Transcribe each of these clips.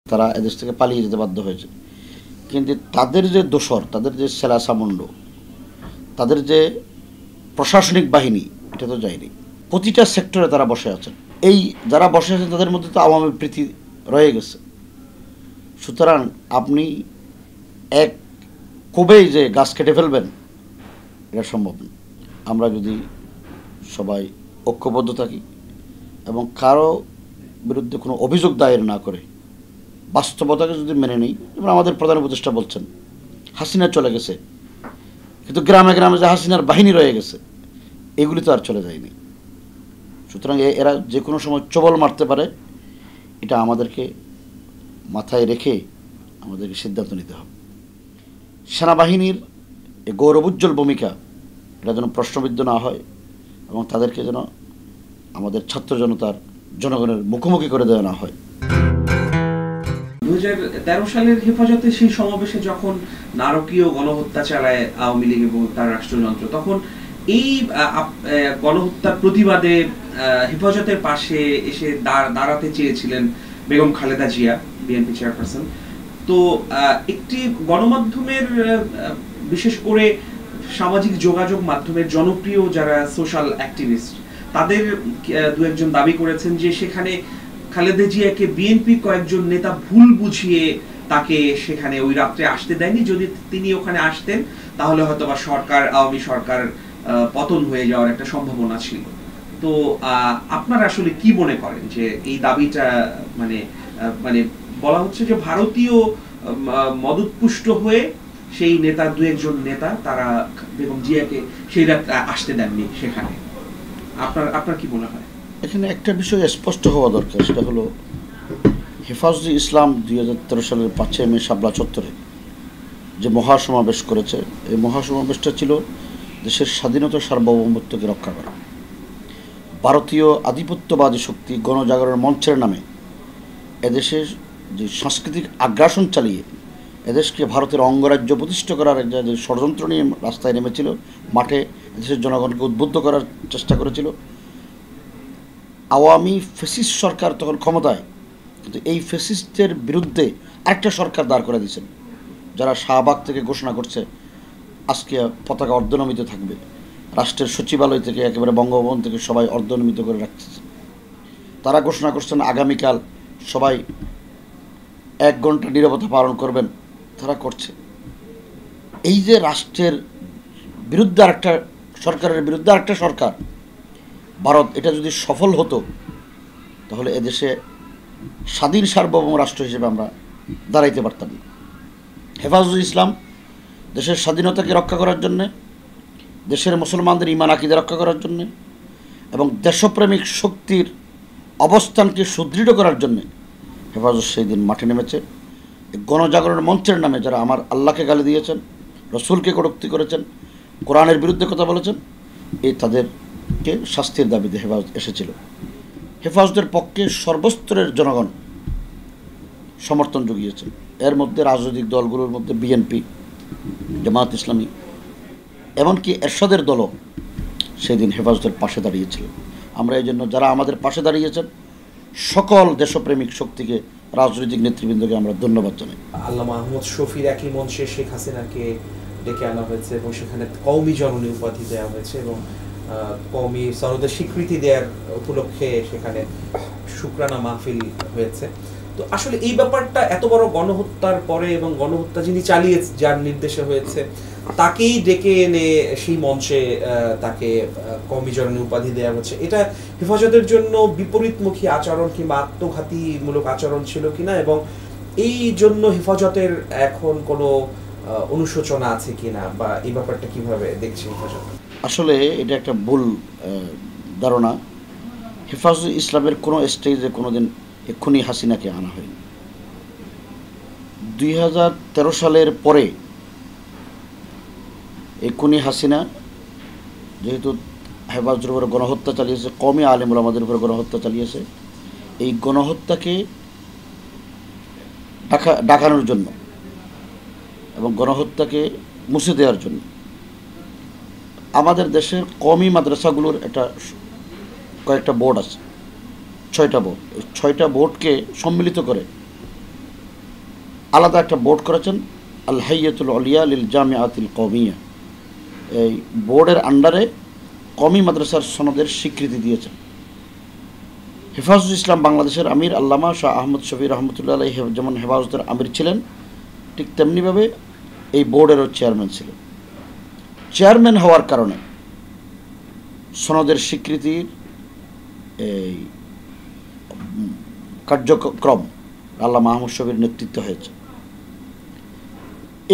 তারা এদেশ থেকে পালিয়ে যেতে বাধ্য হয়েছে। কিন্তু তাদের যে দোসর, তাদের যে সেলাসামুন্ড, তাদের যে প্রশাসনিক বাহিনী, এটা তো যায়নি। প্রতিটা সেক্টরে তারা বসে আছেন। এই যারা বসে আছেন তাদের মধ্যে তো আওয়ামী প্রীতি রয়ে গেছে। সুতরাং আপনি এক কবেই যে গাছ কেটে ফেলবেন, এটা সম্ভব না। আমরা যদি সবাই ঐক্যবদ্ধ থাকি এবং কারো বিরুদ্ধে কোনো অভিযোগ দায়ের না করে বাস্তবতাকে যদি মেনে নিই, যেমন আমাদের প্রধান উপদেষ্টা বলছেন হাসিনা চলে গেছে, কিন্তু গ্রামে গ্রামে যে হাসিনার বাহিনী রয়ে গেছে, এগুলি তো আর চলে যায়নি। সুতরাং এরা যে কোনো সময় চবল মারতে পারে, এটা আমাদেরকে মাথায় রেখে আমাদেরকে সিদ্ধান্ত নিতে হবে। সেনাবাহিনীর এই গৌরবোজ্জ্বল ভূমিকা, এটা যেন প্রশ্নবিদ্ধ না হয় এবং তাদেরকে যেন আমাদের ছাত্র জনতার জনগণের মুখোমুখি করে দেওয়া না হয়। 2013 সালের হেফাজতে সেই সমাবেশে যখন নারকীয় গণহত্যা চালায় আওয়ামী লীগ এবং তার রাষ্ট্রযন্ত্র, তখন এই গণহত্যার প্রতিবাদে হেফাজতের পাশে এসে দাঁড়াতে চেয়েছিলেন বেগম খালেদা জিয়া, বিএনপি চেয়ারপারসন। তো একটি গণমাধ্যমের, বিশেষ করে সামাজিক যোগাযোগ মাধ্যমের জনপ্রিয় যারা সোশ্যাল অ্যাক্টিভিস্ট, তাদের দু একজন দাবি করেছেন যে সেখানে খালেদা জিয়াকে বিএনপি কয়েকজন নেতা ভুল বুঝিয়ে তাকে সেখানে ওই রাত্রে আসতে দেয়নি। যদি তিনি ওখানে আসতেন তাহলে হয়তো বা আওয়ামী সরকার পতন হয়ে যাওয়ার একটা সম্ভাবনা ছিল। তো আপনারা আসলে কি মনে করেন যে এই দাবিটা, মানে বলা হচ্ছে যে ভারতীয় মদতপুষ্ট হয়ে সেই নেতা, দু একজন নেতা, তারা বেগম জিয়াকে সেই রাত্রে আসতে দেননি সেখানে। আপনার কি মনে হয়? এখানে একটা বিষয় স্পষ্ট হওয়া দরকার, সেটা হলো হেফাজতে ইসলাম 2013 সালের 5 মে শাপলা চত্বরে যে মহাসমাবেশ করেছে, এই মহাসমাবেশটা ছিল দেশের স্বাধীনতা সার্বভৌমত্বকে রক্ষা করা। ভারতীয় আধিপত্যবাদী শক্তি গণজাগরণ মঞ্চের নামে এদেশের যে সাংস্কৃতিক আগ্রাসন চালিয়ে এদেশকে ভারতের অঙ্গরাজ্য প্রতিষ্ঠা করার যে ষড়যন্ত্র নিয়ে রাস্তায় নেমেছিল, মাঠে দেশের জনগণকে উদ্বুদ্ধ করার চেষ্টা করেছিল। আওয়ামী ফ্যাসিস্ট সরকার তখন ক্ষমতায়, কিন্তু এই ফ্যাসিস্টের বিরুদ্ধে আরেকটা সরকার দাঁড় করে দিয়েছেন, যারা শাহবাগ থেকে ঘোষণা করছে আজকে পতাকা অর্ধনমিত থাকবে। রাষ্ট্রের সচিবালয় থেকে একেবারে বঙ্গভবন থেকে সবাই অর্ধনমিত করে রাখতেছে। তারা ঘোষণা করছেন আগামীকাল সবাই 1 ঘন্টা নীরবতা পালন করবেন। তারা করছে। এই যে রাষ্ট্রের বিরুদ্ধে আরেকটা সরকারের বিরুদ্ধে আরেকটা সরকার, ভারত, এটা যদি সফল হতো তাহলে এদেশে স্বাধীন সার্বভৌম রাষ্ট্র হিসেবে আমরা দাঁড়াইতে পারতাম না। হেফাজতে ইসলাম দেশের স্বাধীনতাকে রক্ষা করার জন্যে, দেশের মুসলমানদের ঈমান আকীদা রক্ষা করার জন্যে এবং দেশপ্রেমিক শক্তির অবস্থানকে সুদৃঢ় করার জন্যে হেফাজত সেই দিন মাঠে নেমেছে। গণজাগরণ মঞ্চের নামে যারা আমার আল্লাহকে গালি দিয়েছেন, রসুলকে কটূক্তি করেছেন, কোরআনের বিরুদ্ধে কথা বলেছেন, এই তাদেরকে শাস্তির দাবিতে হেফাজত এসেছিল। হেফাজতের পক্ষে সর্বস্তরের জনগণ সমর্থন জুগিয়েছে। এর মধ্যে রাজনৈতিক দলগুলোর মধ্যে বিএনপি, জামায়াত ইসলামী, এমনকি এরশাদের দলও সেদিন হেফাজতের পাশে দাঁড়িয়েছিল। আমরা এই জন্য যারা আমাদের পাশে দাঁড়িয়েছেন সকল দেশপ্রেমিক শক্তিকে, রাজনৈতিক নেতৃবৃন্দকে আমরা ধন্যবাদ জানাই। আল্লামা আহমদ শফির একই মঞ্চে শেখ হাসিনাকে ডেকে আনা হয়েছে এবং সেখানে কওমি জননী উপাধি দেওয়া হয়েছে এবং কওমি সনদের স্বীকৃতি দেওয়ার উপলক্ষে সেখানে শুকরানা মাহফিল হয়েছে। তো আসলে এই ব্যাপারটা এত বড় গণহত্যার পরে এবং গণহত্যা যিনি চালিয়ে যার নির্দেশে হয়েছে তাকেই ডেকে এনে সেই মঞ্চে তাকে কওমি জননী উপাধি দেওয়া হচ্ছে, এটা হেফাজতের জন্য বিপরীতমুখী আচরণ কিংবা আত্মঘাতীমূলক আচরণ ছিল কিনা এবং এই জন্য হেফাজতের এখন কোনো অনুশোচনা আছে কিনা, বা এই ব্যাপারটা কিভাবে দেখছে হেফাজত? আসলে এটা একটা ভুল ধারণা। হেফাজতে ইসলামের কোনো স্টেজে কোনোদিন এক্ষুনি হাসিনাকে আনা হয়নি। 2013 সালের পরে এক্ষুনি হাসিনা যেহেতু হেফাজতের উপরে গণহত্যা চালিয়েছে, কওমি আলেম ওলামাদের উপরে গণহত্যা চালিয়েছে, এই গণহত্যাকে ডাকানোর জন্য এবং গণহত্যাকে মুছে দেওয়ার জন্য আমাদের দেশের কওমি মাদ্রাসাগুলোর কয়েকটা বোর্ড আছে, 6টা বোর্ড। এই 6টা বোর্ডকে সম্মিলিত করে আলাদা একটা বোর্ড করেছেন, আল হাইয়াতুল আলিয়া লিল জামিআতিল কওমিয়া। এই বোর্ডের আন্ডারে কওমি মাদ্রাসার সনদের স্বীকৃতি দিয়েছেন। হেফাজতুল ইসলাম বাংলাদেশের আমির আল্লামা শাহ আহমদ শফি রহমতুল্লাহ আলাইহি যেমন হেফাজতের আমির ছিলেন, ঠিক তেমনিভাবে এই বোর্ডেরও চেয়ারম্যান ছিলেন। চেয়ারম্যান হওয়ার কারণে সনদের স্বীকৃতির এই কার্যক্রম আল্লামা আহমদ শফির নেতৃত্বে হয়েছে।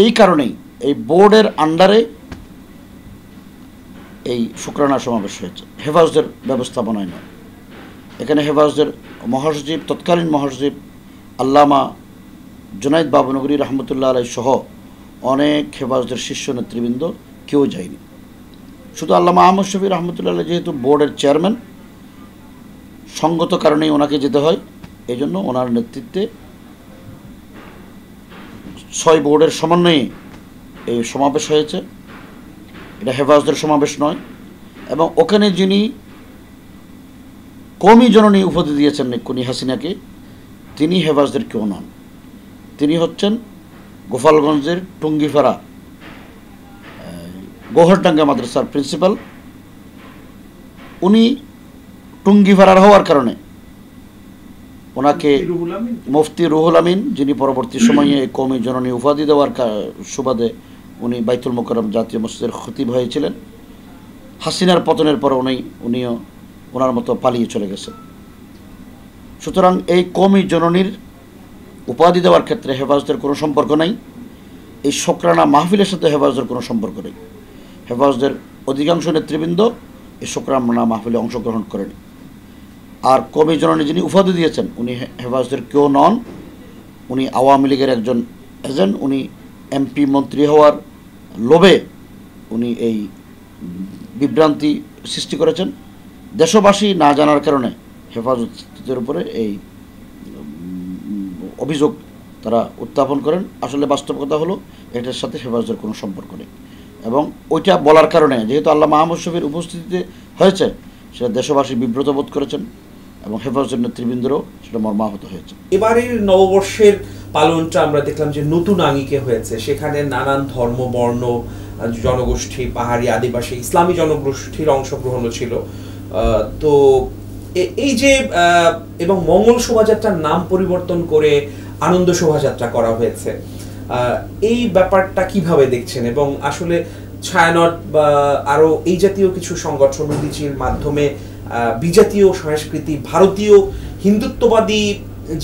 এই কারণেই এই বোর্ডের আন্ডারে এই শুকরানা সমাবেশ হয়েছে, হেফাজতের ব্যবস্থাপনায় নয়। এখানে হেফাজতের মহাসচিব, তৎকালীন মহাসচিব আল্লামা জুনাইদ বাবনগরী রহমতুল্লাহ আলাই সহ অনেক হেফাজতের শীর্ষ নেতৃবৃন্দ কেউ যায়নি। শুধু আল্লামা আহমদ শফি রহমতুল্লাহ আলাই যেহেতু বোর্ডের চেয়ারম্যান, সঙ্গত কারণেই ওনাকে যেতে হয়। এই জন্য ওনার নেতৃত্বে 6 বোর্ডের সমন্বয়ে এই সমাবেশ হয়েছে। এটা হেফাজতের সমাবেশ নয়। এবং ওখানে যিনি কওমি জননী উপাধি দিয়েছেন নেক্কুনি হাসিনাকে, তিনি হেফাজতের কেউ নন। তিনি হচ্ছেন গোপালগঞ্জের টুঙ্গিপাড়া গোহরডাঙ্গা মাদ্রাসার প্রিন্সিপাল। উনি টুঙ্গিপাড়ার হওয়ার কারণে ওনাকে মুফতি রুহুল আমিন, যিনি পরবর্তী সময়ে কওমি জননী উপাধি দেওয়ার সুবাদে উনি বাইতুল মোকাররম জাতীয় মসজিদের খতিব হয়েছিলেন, হাসিনার পতনের পর উনিও ওনার মতো পালিয়ে চলে গেছেন। সুতরাং এই কওমি জননীর উপাধি দেওয়ার ক্ষেত্রে হেফাজতের কোনো সম্পর্ক নাই। এই শুকরানা মাহফিলের সাথে হেফাজতের কোনো সম্পর্ক নেই। হেফাজতের অধিকাংশ নেতৃবৃন্দ এই শুকরানা মাহফিলে অংশগ্রহণ করেনি। আর কওমি জননী যিনি উপাধি দিয়েছেন উনি হেফাজতের কেউ নন। উনি আওয়ামী লীগের একজন এজেন্ট। উনি এমপি মন্ত্রী হওয়ার লোভে উনি এই বিভ্রান্তি সৃষ্টি করেছেন। দেশবাসী না জানার কারণে হেফাজতের উপরে এই অভিযোগ তারা উত্থাপন করেন। আসলে বাস্তব কথা হলো এটার সাথে হেফাজতের কোনো সম্পর্ক নেই। এবং ওইটা বলার কারণে যেহেতু আল্লামা আহমদ শফির উপস্থিতিতে হয়েছে, সেটা দেশবাসী বিব্রত বোধ করেছেন এবং হেফাজতের নেতৃবৃন্দেরও সেটা মর্মাহত হয়েছে। এবারের নববর্ষের পালনটা আমরা দেখলাম যে নতুন আঙ্গিকে হয়েছে। সেখানে নানান ধর্ম, বর্ণ, জনগোষ্ঠী, পাহাড়ি, আদিবাসী, ইসলামী জনগোষ্ঠীর অংশগ্রহণও ছিল। তো এই যে এবং মঙ্গল শোভাযাত্রার নাম পরিবর্তন করে আনন্দ শোভাযাত্রা করা হয়েছে, এই ব্যাপারটা কিভাবে দেখছেন? এবং আসলে ছায়ানট বা আরো এই জাতীয় কিছু সংগঠন উদীচীর মাধ্যমে বিজাতীয় সংস্কৃতি, ভারতীয় হিন্দুত্ববাদী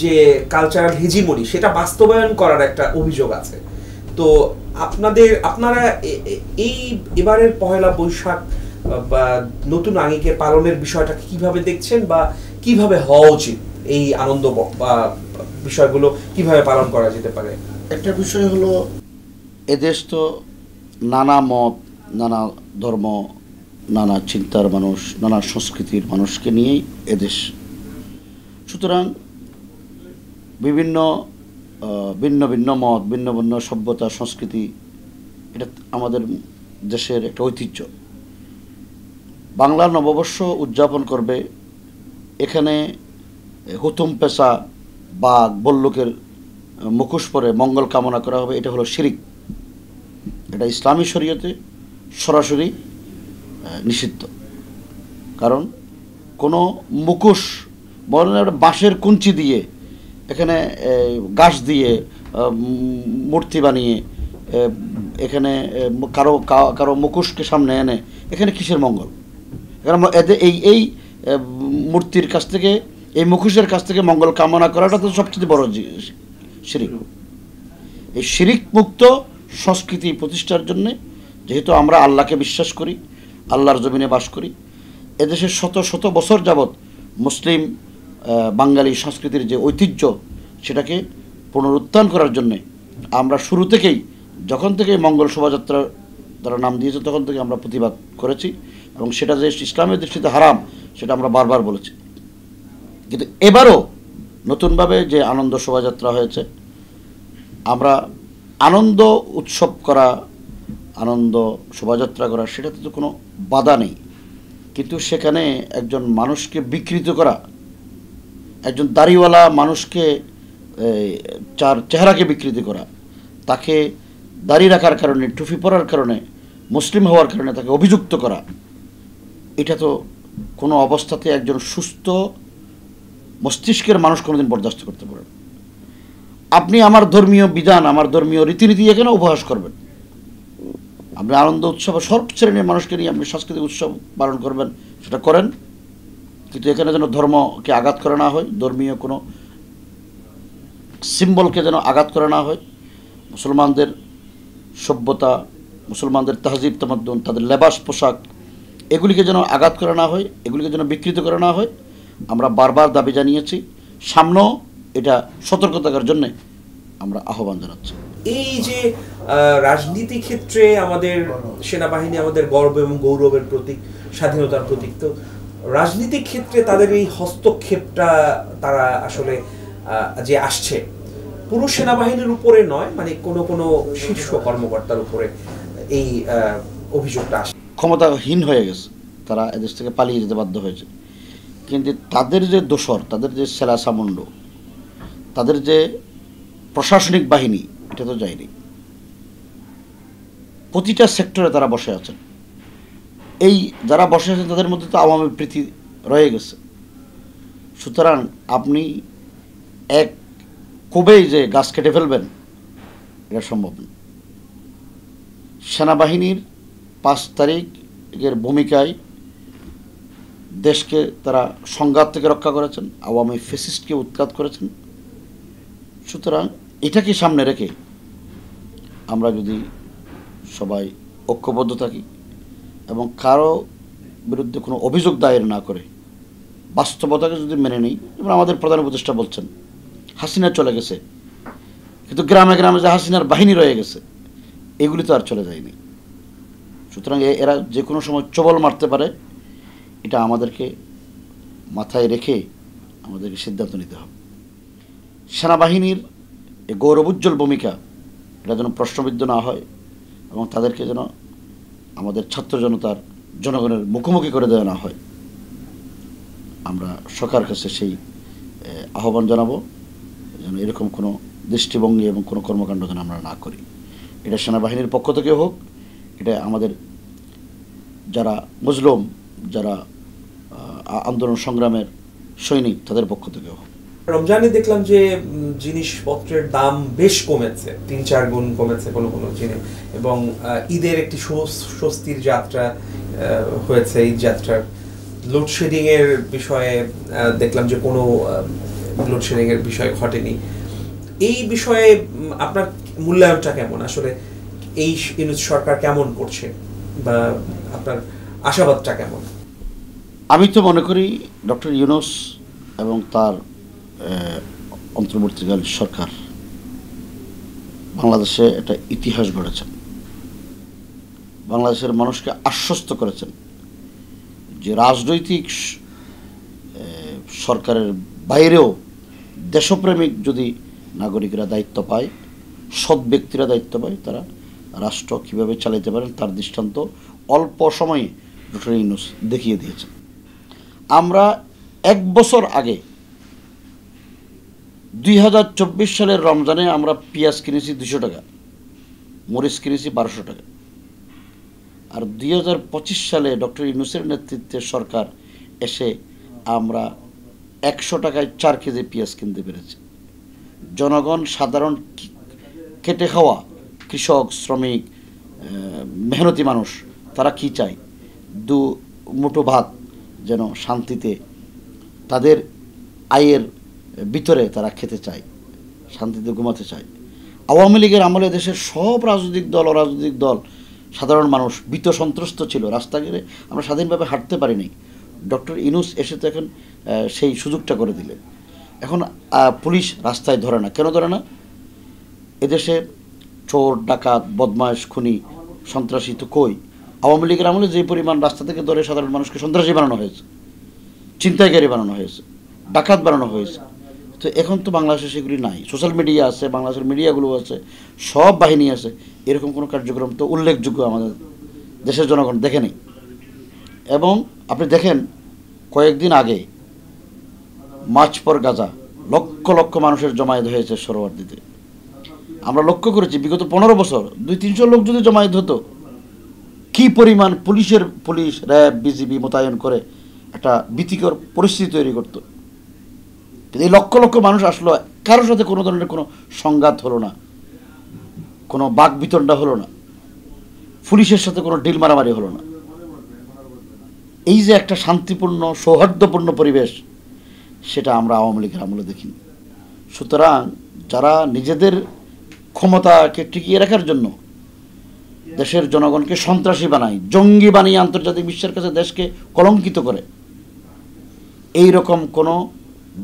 যে কালচারাল হেজিমনি, সেটা বাস্তবায়ন করার একটা অভিযোগ আছে। তো আপনারা এই এবারের পহেলা বৈশাখ বা নতুন আঙ্গিকে পালনের বিষয়টা কিভাবে দেখছেন, বা কিভাবে হওয়া উচিত? এই আনন্দ বা বিষয়গুলো কিভাবে পালন করা যেতে পারে? একটা বিষয় হলো, এদেশ তো নানা মত, নানা ধর্ম, নানা চিন্তার মানুষ, নানা সংস্কৃতির মানুষকে নিয়েই এদেশ। সুতরাং ভিন্ন ভিন্ন মত, ভিন্ন ভিন্ন সভ্যতা, সংস্কৃতি, এটা আমাদের দেশের একটা ঐতিহ্য। বাংলা নববর্ষ উদযাপন করবে, এখানে হুতুম পেশা বা বল্লুকের মুখোশ পরে মঙ্গল কামনা করা হবে, এটা হলো শিরিক। এটা ইসলামী শরীয়তে সরাসরি নিষিদ্ধ। কারণ কোনো মুখোশ, বলেন একটা বাঁশের কুঞ্চি দিয়ে, এখানে গাছ দিয়ে মূর্তি বানিয়ে, এখানে কারো মুখোশকে সামনে এনে এখানে কিসের মঙ্গল? কারণ এই মূর্তির কাছ থেকে, এই মুখোশের কাছ থেকে মঙ্গল কামনা করাটা তো সবচেয়ে বড় শিরিক। এই শিরিক মুক্ত সংস্কৃতি প্রতিষ্ঠার জন্যে, যেহেতু আমরা আল্লাহকে বিশ্বাস করি, আল্লাহর জমিনে বাস করি, এদেশের শত শত বছর যাবৎ মুসলিম বাঙালি সংস্কৃতির যে ঐতিহ্য, সেটাকে পুনরুত্থান করার জন্যে আমরা শুরু থেকেই, যখন থেকে মঙ্গল শোভাযাত্রা তারা নাম দিয়েছে, তখন থেকে আমরা প্রতিবাদ করেছি। এবং সেটা যে ইসলামের দৃষ্টিতে হারাম, সেটা আমরা বারবার বলেছি। কিন্তু এবারও নতুনভাবে যে আনন্দ শোভাযাত্রা হয়েছে, আমরা আনন্দ উৎসব করা, আনন্দ শোভাযাত্রা করা, সেটাতে তো কোনো বাধা নেই। কিন্তু সেখানে একজন মানুষকে বিকৃত করা, একজন দাড়িওয়ালা মানুষকে চার চেহারাকে বিকৃতি করা, তাকে দাড়ি রাখার কারণে, টুপি পরার কারণে, মুসলিম হওয়ার কারণে তাকে অভিযুক্ত করা, এটা তো কোনো অবস্থাতে একজন সুস্থ মস্তিষ্কের মানুষ কোনোদিন বরদাস্ত করতে পারে না। আপনি আমার ধর্মীয় বিধান, আমার ধর্মীয় রীতিনীতি এখানে উপহাস করবেন, আপনি আনন্দ উৎসব, সব শ্রেণীর মানুষকে নিয়ে আপনি সাংস্কৃতিক উৎসব পালন করবেন, সেটা করেন, কিন্তু এখানে যেন ধর্মকে আঘাত করা না হয়, ধর্মীয় কোনো সিম্বলকে যেন আঘাত করা না হয়, মুসলমানদের সভ্যতা, মুসলমানদের তাহজিব তামাদ্দুন, তাদের লেবাস পোশাক, এগুলিকে যেন আঘাত করা না হয়, এগুলিকে যেন বিকৃত করা না হয়। আমরা বারবার দাবি জানিয়েছি, সামনেও এটা সতর্ক থাকার জন্যে আমরা আহ্বান জানাচ্ছি। এই যে রাজনীতি ক্ষেত্রে আমাদের সেনাবাহিনী আমাদের গর্ব এবং গৌরবের প্রতীক, স্বাধীনতার প্রতীক, তো রাজনীতিক ক্ষেত্রে তাদের এই হস্তক্ষেপটা তারা আসলে যে আসছে পুরো সেনাবাহিনীর উপরে নয়, মানে কোনো কোনো শীর্ষ কর্মকর্তার উপরে এই অভিযোগটা আসে। ক্ষমতাহীন হয়ে গেছে, তারা এদেশ থেকে পালিয়ে যেতে বাধ্য হয়েছে, কিন্তু তাদের যে দোসর, তাদের যে সেলাসামুন্ড, তাদের যে প্রশাসনিক বাহিনী, এটা তো যায়নি। প্রতিটা সেক্টরে তারা বসে আছেন। এই যারা বসে আছেন তাদের মধ্যে তো আওয়ামী প্রীতি রয়ে গেছে। সুতরাং আপনি এক কবেই যে গাছ কেটে ফেলবেন, এটা সম্ভব না। সেনাবাহিনীর 5 তারিখের ভূমিকায় দেশকে তারা সংঘাত থেকে রক্ষা করেছেন, আওয়ামী ফ্যাসিস্টকে উৎখাত করেছেন। সুতরাং এটাকে সামনে রেখে আমরা যদি সবাই ঐক্যবদ্ধ থাকি এবং কারো বিরুদ্ধে কোনো অভিযোগ দায়ের না করে বাস্তবতাকে যদি মেনে নিই, যেমন আমাদের প্রধান উপদেষ্টা বলছেন হাসিনা চলে গেছে, কিন্তু গ্রামে গ্রামে যে হাসিনার বাহিনী রয়ে গেছে, এগুলি তো আর চলে যায়নি। সুতরাং এরা যে কোনো সময় চবল মারতে পারে, এটা আমাদেরকে মাথায় রেখে আমাদেরকে সিদ্ধান্ত নিতে হবে। সেনাবাহিনীর এই গৌরবোজ্জ্বল ভূমিকা, এটা যেন প্রশ্নবিদ্ধ না হয় এবং তাদেরকে যেন আমাদের ছাত্র জনতার, জনগণের মুখোমুখি করে দেওয়া না হয়। আমরা সরকারের কাছে সেই আহ্বান জানাবো, যেন এরকম কোনো দৃষ্টিভঙ্গি এবং কোনো কর্মকাণ্ড যেন আমরা না করি। এটা সেনাবাহিনীর পক্ষ থেকে হোক, এটা আমাদের যারা মুসলিম, যারা আন্দোলন সংগ্রামের সৈনিক, তাদের পক্ষ থেকে হোক। রমজানে দেখলাম যে জিনিসপত্রের দাম বেশ কমেছে, 3-4 গুণ কমেছে কোনো কোনো জিনিস, এবং ঈদের একটি স্বস্তির যাত্রা হয়েছে। এই যাত্রার লোডশেডিং এর বিষয়ে দেখলাম যে কোনো লোডশেডিং এর বিষয় ঘটেনি। এই বিষয়ে আপনার মূল্যায়নটা কেমন? আসলে এই ইউনূস সরকার কেমন করছে, বা আপনার আশাবাদটা কেমন? আমি তো মনে করি ডক্টর ইউনূস এবং তার অন্তর্বর্তীকালীন সরকার বাংলাদেশে একটা ইতিহাস গড়েছেন, বাংলাদেশের মানুষকে আশ্বস্ত করেছেন যে রাজনৈতিক সরকারের বাইরেও দেশপ্রেমিক যদি নাগরিকরা দায়িত্ব পায়, সৎ ব্যক্তিরা দায়িত্ব পায়, তারা রাষ্ট্র কীভাবে চালাতে পারেন তার দৃষ্টান্ত অল্প সময়ে ডক্টর ইউনূস দেখিয়ে দিয়েছেন। আমরা 1 বছর আগে 2024 সালের রমজানে আমরা পেঁয়াজ কিনেছি 200 টাকা, মরিচ কিনেছি 1200 টাকা, আর 2025 সালে ডক্টর ইউনূসের নেতৃত্বে সরকার এসে আমরা 100 টাকায় 4 কেজি পেঁয়াজ কিনতে পেরেছি। জনগণ, সাধারণ খেটে খাওয়া কৃষক, শ্রমিক, মেহনতি মানুষ, তারা কি চায়? 2 মুঠো ভাত যেন শান্তিতে তাদের আয়ের ভিতরে তারা খেতে চায়, শান্তিতে ঘুমাতে চায়। আওয়ামী লীগের আমলে দেশের সব রাজনৈতিক দল, অরাজনৈতিক দল, সাধারণ মানুষ ভীত সন্ত্রস্ত ছিল, রাস্তাঘাটে আমরা স্বাধীনভাবে হাঁটতে পারিনি। ডক্টর ইউনূস এসে তো এখন সেই সুযোগটা করে দিলেন। এখন পুলিশ রাস্তায় ধরে না। কেন ধরে না? এদেশে চোর, ডাকাত, বদমাশ, খুনি, সন্ত্রাসী তো কই? আওয়ামী লীগের আমলে যে পরিমাণ রাস্তা থেকে ধরে সাধারণ মানুষকে সন্ত্রাসী বানানো হয়েছে, ছিনতাইকারী বানানো হয়েছে, ডাকাত বানানো হয়েছে, তো এখন তো বাংলাদেশে সেগুলি নাই। সোশ্যাল মিডিয়া আছে, বাংলাদেশের মিডিয়াগুলো আছে, সব বাহিনী আছে, এরকম কোনো কার্যক্রম তো উল্লেখযোগ্য আমাদের দেশের জনগণ দেখেনি। এবং আপনি দেখেন কয়েকদিন আগে March for Gaza lakh lakh মানুষের জমায়েত হয়েছে সোহরাওয়ার্দীতে। আমরা লক্ষ্য করেছি বিগত 15 বছর 200-300 লোক যদি জমায়েত হতো, কি পরিমাণ পুলিশ র্যাব বিজিবি মোতায়েন করে একটা ভীতিকর পরিস্থিতি তৈরি করতো। কিন্তু এই লক্ষ লক্ষ মানুষ আসলো, কারোর সাথে কোনো ধরনের কোনো সংঘাত হলো না, কোনো বাকবিতণ্ডা হলো না, পুলিশের সাথে কোনো ডিল মারামারি হলো না। এই যে একটা শান্তিপূর্ণ সৌহার্দ্যপূর্ণ পরিবেশ, সেটা আমরা আওয়ামী লীগের আমলে দেখিনি। সুতরাং যারা নিজেদের ক্ষমতাকে টিকিয়ে রাখার জন্য দেশের জনগণকে সন্ত্রাসী বানায়, জঙ্গি বানিয়ে আন্তর্জাতিক বিশ্বের কাছে দেশকে কলঙ্কিত করে, এই রকম কোনো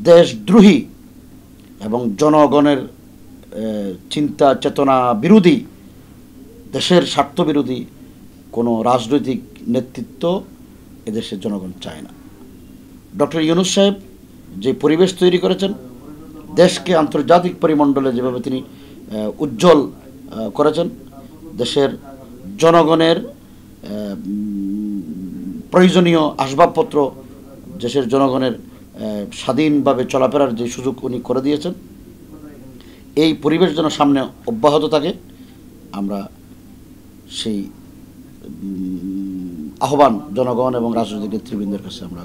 দেশদ্রোহী এবং জনগণের চিন্তা চেতনা বিরোধী, দেশের স্বার্থ বিরোধী কোনো রাজনৈতিক নেতৃত্ব এদেশের জনগণ চায় না। ডক্টর ইউনূস সাহেব যে পরিবেশ তৈরি করেছেন, দেশকে আন্তর্জাতিক পরিমণ্ডলে যেভাবে তিনি উজ্জ্বল করেছেন, দেশের জনগণের প্রয়োজনীয় আসবাবপত্র, দেশের জনগণের স্বাধীনভাবে চলাফেরার যে সুযোগ উনি করে দিয়েছেন, এই পরিবেশ যেন সামনে অব্যাহত থাকে, আমরা সেই আহ্বান জনগণ এবং রাজনৈতিক নেতৃবৃন্দের কাছে আমরা